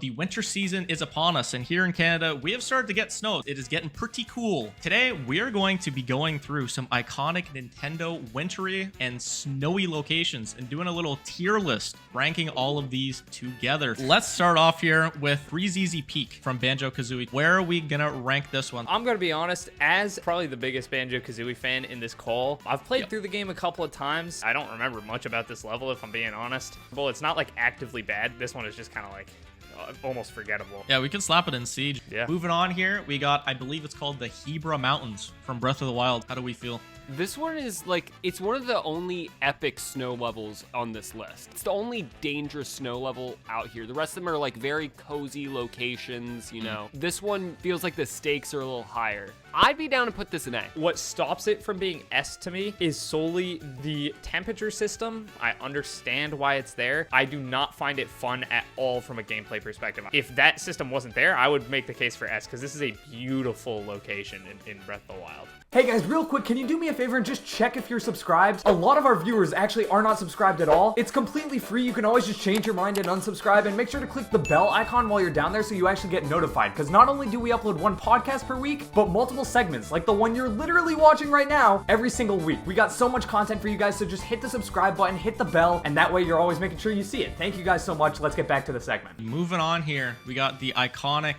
The winter season is upon us, and here in Canada, we have started to get snow. It is getting pretty cool. Today, we are going to be going through some iconic Nintendo wintry and snowy locations and doing a little tier list, ranking all of these together. Let's start off here with Freezeezy Peak from Banjo-Kazooie. Where are we gonna rank this one? I'm gonna be honest, as probably the biggest Banjo-Kazooie fan in this call, I've played through the game a couple of times. I don't remember much about this level, if I'm being honest. Well, it's not like actively bad. This one is just kind of like almost forgettable. Yeah, we can slap it in Siege. Yeah. Moving on here, we got, I believe it's called the Hebra Mountains from Breath of the Wild. How do we feel? This one is like, it's one of the only epic snow levels on this list. It's the only dangerous snow level out here. The rest of them are like very cozy locations, you know. This one feels like the stakes are a little higher. I'd be down to put this in A. What stops it from being S to me is solely the temperature system. I understand why it's there. I do not find it fun at all from a gameplay perspective. If that system wasn't there, I would make the case for S, because this is a beautiful location in Breath of the Wild. Hey guys, real quick, can you do me a favor and just check if you're subscribed? A lot of our viewers actually are not subscribed at all. It's completely free. You can always just change your mind and unsubscribe, and make sure to click the bell icon while you're down there so you actually get notified, because not only do we upload one podcast per week, but multiple segments like the one you're literally watching right now every single week. We got so much content for you guys, so just hit the subscribe button, hit the bell, and that way you're always making sure you see it. Thank you guys so much. Let's get back to the segment. Moving on here, we got the iconic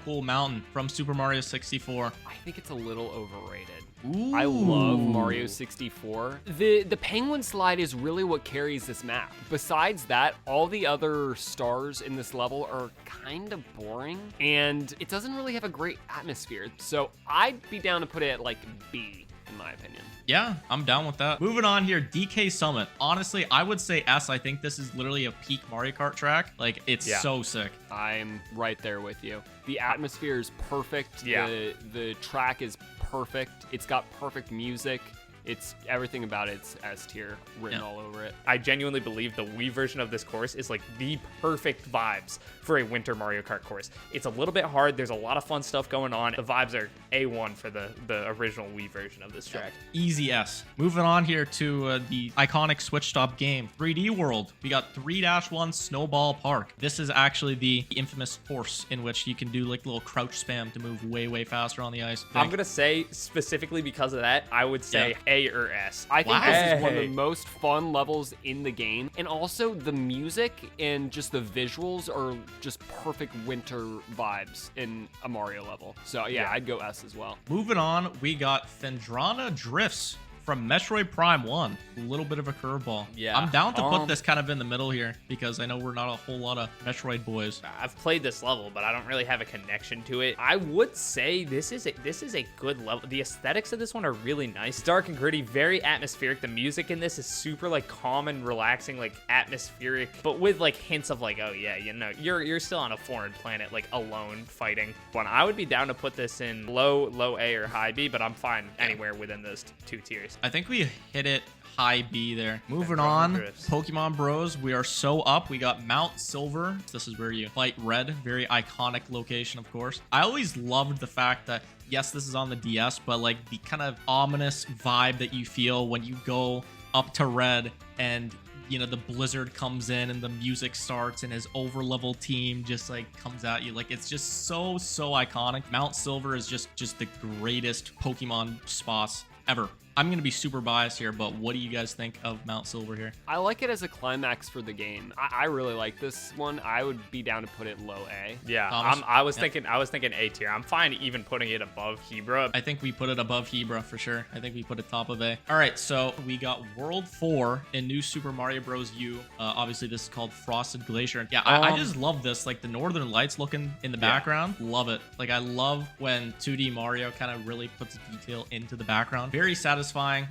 Cool Mountain from Super Mario 64. I think it's a little overrated. Ooh. I love Mario 64. The penguin slide is really what carries this map. Besides that, all the other stars in this level are kind of boring, and it doesn't really have a great atmosphere. So I'd be down to put it at like B, in my opinion. Yeah, I'm down with that. Moving on here, DK Summit. Honestly, I would say S. I think this is literally a peak Mario Kart track. Like, it's so sick. I'm right there with you. The atmosphere is perfect. Yeah. The track is perfect. It's got perfect music. It's everything about it's S tier written all over it. I genuinely believe the Wii version of this course is like the perfect vibes for a winter Mario Kart course. It's a little bit hard. There's a lot of fun stuff going on. The vibes are A1 for the original Wii version of this track. Easy S. Moving on here to the iconic Switch Stop game, 3D World. We got 3-1 Snowball Park. This is actually the infamous course in which you can do like little crouch spam to move way faster on the ice. I'm gonna say specifically because of that, I would say A or S. I think this is one of the most fun levels in the game, and also the music and just the visuals are just perfect winter vibes in a Mario level. So yeah, I'd go S as well. Moving on, we got Phendrana Drifts from Metroid Prime 1. A little bit of a curveball. Yeah. I'm down to put this kind of in the middle here because I know we're not a whole lot of Metroid boys. I've played this level, but I don't really have a connection to it. I would say this is a good level. The aesthetics of this one are really nice. Dark and gritty, very atmospheric. The music in this is super like calm and relaxing, like atmospheric, but with like hints of like, oh yeah, you know, you're still on a foreign planet, like alone fighting. But I would be down to put this in low A or high B, but I'm fine anywhere within those two tiers. I think we hit it high B there. Moving on, Pokemon Bros. We are so up. We got Mount Silver. This is where you fight Red. Very iconic location, of course. I always loved the fact that, yes, this is on the DS, but like the kind of ominous vibe that you feel when you go up to Red and, you know, the blizzard comes in and the music starts and his over-level team just like comes at you. Like, it's just so iconic. Mount Silver is just the greatest Pokemon spots ever. I'm going to be super biased here, but what do you guys think of Mount Silver here? I like it as a climax for the game. I really like this one. I would be down to put it low A. Yeah, I was thinking A tier. I'm fine even putting it above Hebra. I think we put it above Hebra for sure. I think we put it top of A. All right, so we got World 4 in New Super Mario Bros. U. Obviously, this is called Frosted Glacier. Yeah, I just love this. Like the Northern Lights looking in the background. Love it. Like, I love when 2D Mario kind of really puts detail into the background. Very satisfying.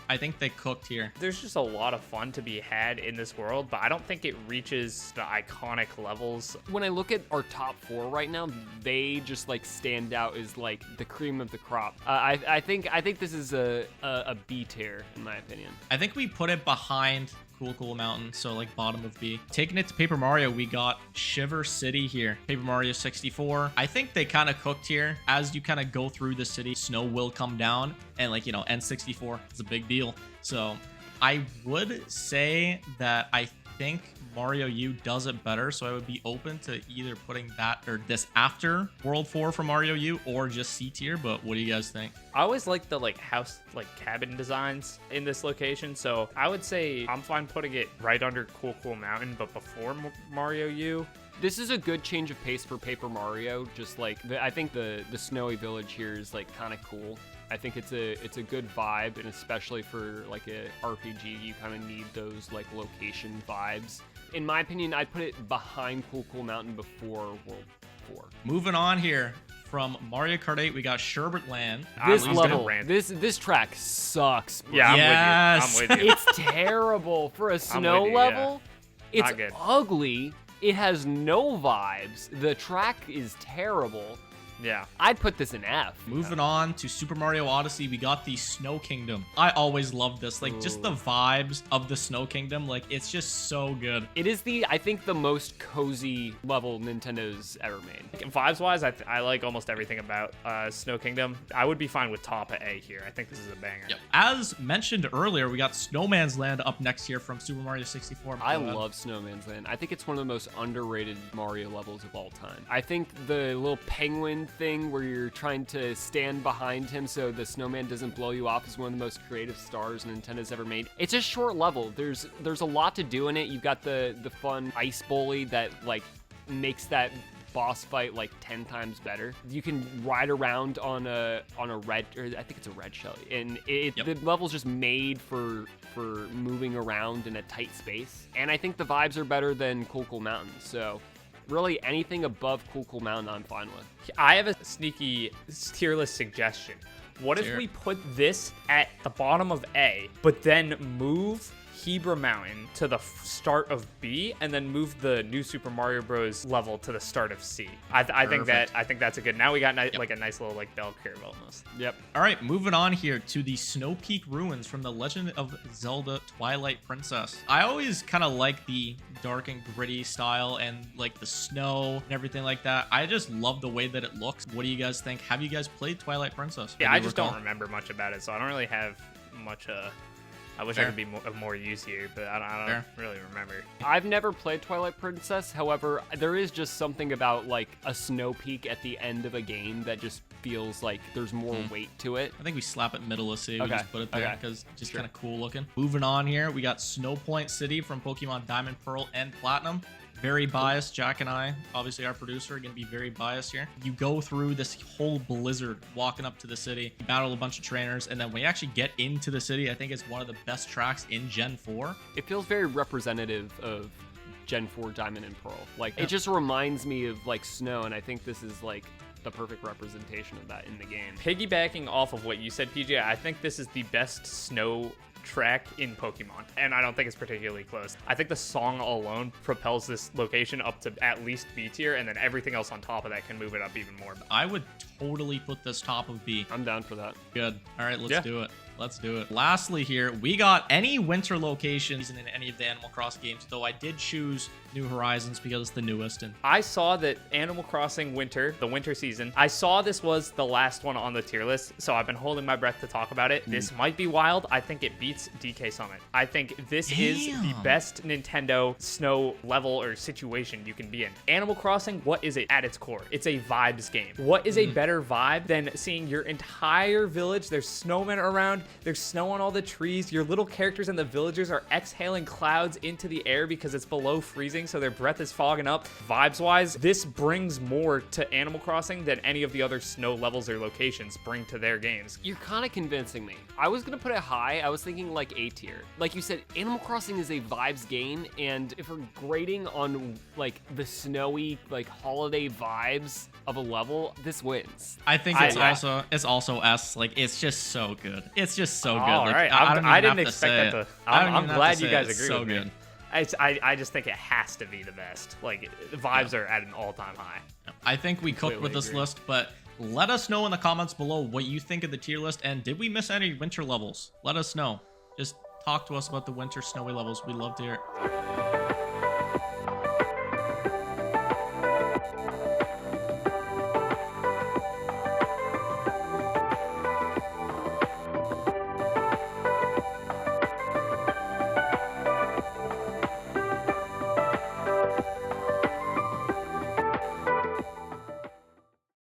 I think they cooked here. There's just a lot of fun to be had in this world, but I don't think it reaches the iconic levels. When I look at our top 4 right now, they just like stand out as like the cream of the crop. I think this is a B tier in my opinion. I think we put it behind Cool Mountain, so like bottom of B. Taking it to Paper Mario, we got Shiver City here. Paper Mario 64. I think they kind of cooked here. As you kind of go through the city, snow will come down, and like, you know, N64 is a big deal. So I would say that I think Mario U does it better, so I would be open to either putting that or this after World 4 for Mario U or just C tier, but what do you guys think? I always like the house cabin designs in this location, so I would say I'm fine putting it right under Cool Cool Mountain, but before Mario U. This is a good change of pace for Paper Mario. Just like I think the snowy village here is like kind of cool. I think it's a good vibe, and especially for like a RPG, you kind of need those like location vibes. In my opinion, I'd put it behind Cool Cool Mountain before World 4. Moving on here from Mario Kart 8, we got Sherbet Land. This I'm gonna level, rant. this track sucks, bro. Yeah, Yes. I'm with you. It's terrible for a snow with you, yeah. level. It's Not good. ugly. It has no vibes. The track is terrible. Yeah. I'd put this in F. Moving on to Super Mario Odyssey, we got the Snow Kingdom. I always loved this. Like, just the vibes of the Snow Kingdom. Like, it's just so good. It is I think, the most cozy level Nintendo's ever made. Vibes-wise, I like almost everything about Snow Kingdom. I would be fine with top of A here. I think this is a banger. Yep. As mentioned earlier, we got Snowman's Land up next here from Super Mario 64. I love Snowman's Land. I think it's one of the most underrated Mario levels of all time. I think the little penguin thing where you're trying to stand behind him so the snowman doesn't blow you off is one of the most creative stars Nintendo's ever made. It's a short level. There's a lot to do in it. You've got the fun ice bully that like makes that boss fight like 10 times better. You can ride around on a red, or I think it's a red shell, and the level's just made for moving around in a tight space. And I think the vibes are better than Cool Cool Mountain. So really anything above Cool Cool Mountain I'm fine with. I have a sneaky tier list suggestion. What if we put this at the bottom of A, but then move Hebra Mountain to the start of B, and then move the new Super Mario Bros. Level to the start of C? I think that's a good. Now we got like a nice little like bell curve almost. Yep. All right, moving on here to the Snow Peak Ruins from The Legend of Zelda Twilight Princess. I always kind of like the dark and gritty style and like the snow and everything like that. I just love the way that it looks. What do you guys think? Have you guys played Twilight Princess? Yeah, I just don't remember much about it, so I don't really have much. I wish I Fair. could be of more use here, but I don't really remember. I've never played Twilight Princess. However, there is just something about like a snow peak at the end of a game that just feels like there's more weight to it. I think we slap it middle of C. We Okay, just put it there okay. because just kind of cool looking. Moving on here, we got Snow Point City from Pokemon Diamond, Pearl, and Platinum. Very biased. Jack and I, obviously our producer, are going to be very biased here. You go through this whole blizzard walking up to the city, you battle a bunch of trainers, and then when you actually get into the city, I think it's one of the best tracks in Gen 4. It feels very representative of Gen 4 Diamond and Pearl. Like, it just reminds me of like snow, and I think this is like the perfect representation of that in the game. Piggybacking off of what you said, PJ, I think this is the best snow track in Pokemon, and I don't think it's particularly close. I think the song alone propels this location up to at least B tier, and then everything else on top of that can move it up even more. I would totally put this top of B. I'm down for that. Good. All right, let's do it. Let's do it. Lastly here, we got any winter locations in any of the Animal Crossing games, though I did choose New Horizons because it's the newest. And I saw that Animal Crossing Winter, the winter season, I saw this was the last one on the tier list, so I've been holding my breath to talk about it. This might be wild. I think it beats DK Summit. I think this is the best Nintendo snow level or situation you can be in. Animal Crossing, what is it at its core? It's a vibes game. What is a better vibe than seeing your entire village, there's snowmen around, there's snow on all the trees, your little characters and the villagers are exhaling clouds into the air because it's below freezing, so their breath is fogging up. Vibes-wise, this brings more to Animal Crossing than any of the other snow levels or locations bring to their games. You're kind of convincing me. I was gonna put it high. I was thinking like A tier. Like you said, Animal Crossing is a vibes game, and if we're grading on like the snowy like holiday vibes of a level, this wins. I think it's also S. Like, it's just so good. It's just so good. All Like, right, I didn't expect that to. I'm glad you guys agree with me. I just think it has to be the best. Like, the vibes are at an all-time high. I think we cooked with this list, but let us know in the comments below what you think of the tier list, and did we miss any winter levels? Let us know. Just talk to us about the winter snowy levels. We'd love to hear it.